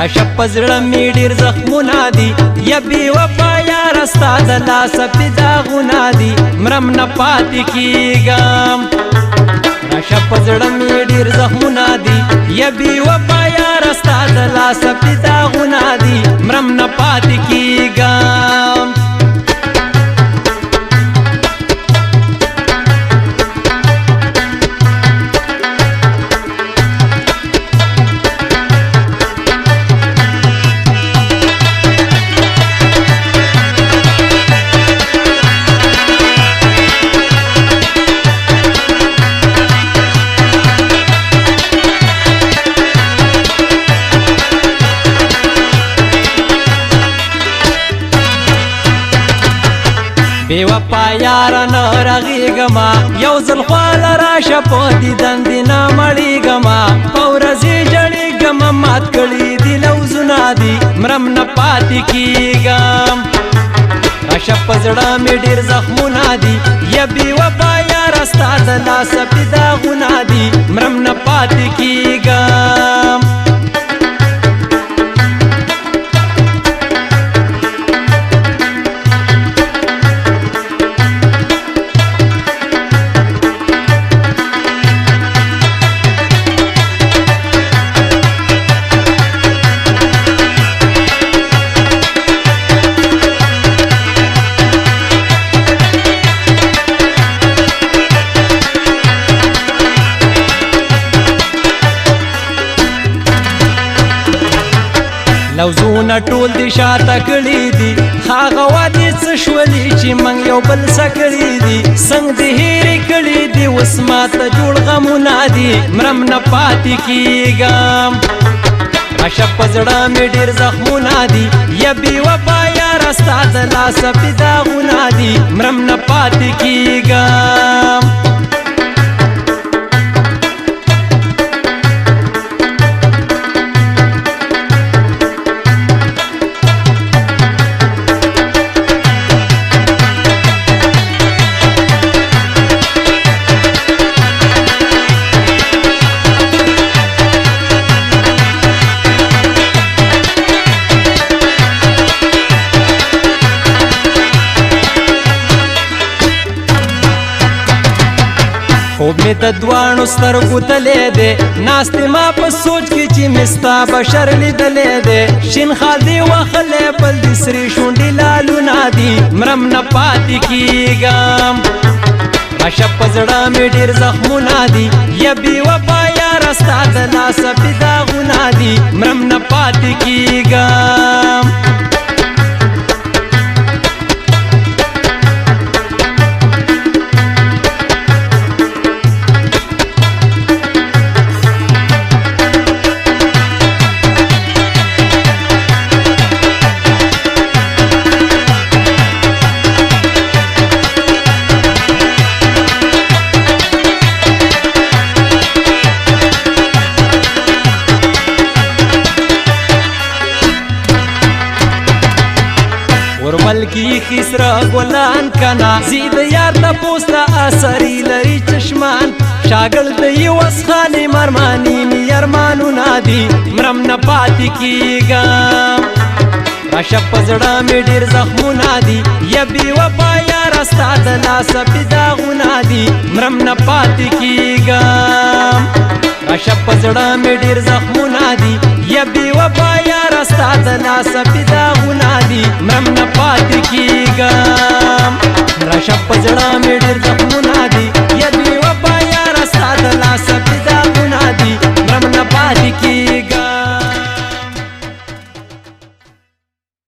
راشه پزړه می ډیر زخمونه دي یا بی وفا یار ستا د لاسه پې داغونه دي مرم نه پاتې کېږم راشه پزړه می ډیر زخمونه دي یا بی وفا یار ستا د لاسه پې داغونه دي مرم نه پاتې کېږم بی وفا یارا نه رغېږما یو ځل خواله راشه په دیدن دې نه مړېږما په ورځې ژړېږم مات کړي دي لوظونه دي مرم نه پاتې کېږم راشه په زړه مې ډېر زخمونه دي یا بی وفا یاره ستا د لاسه پې داغونه دي مرم نه پاتې کېږم لوظونه ټول دې شاته کړي دي هغه وادي څه شولي چې موږ یو بل څه کړي دي څنګه دې هېرې کړي دي اوس ماته جوړ غمونه دي مرم نه پاتې کېږم راشه په زړه مې ډېر زخمونه دي یا بې وفا یاره ستا د لاسه پې داغونه دي مرم نه پاتې کېږم خوب می د دواړو سترګو تللی دی ناست ما په سوچ کې چې مې ستا بشر لیدلی دی شین خال دې وهلی بل دې سرې شونډې لالونه دي مرم نه پاتې کېږم راشه په زړه مې ډېر زخمونه دي یا بې وفا یاره ستا د لاسه پې داغونه دي مرم نه پاتې کېږم ورملکی خسرا ګلان کنا زید یار د پوستا اثری لري چشمان شاګل د یو اسخانې مرمانی می ارمانونه دي مرم نه پاتې کېږم راشه په زړه مې ډېر زخمونه دي یا بې وفا یاره ستا د لاسه پې داغونه دي مرم نه پاتې کېږم راشه په زړه مې ډېر زخمونه دي یا بې وفا یاره ستا د لاسه پې داغونه دي مرم نه پاتې کېږم راشه په زړه مې ډېر زخمونه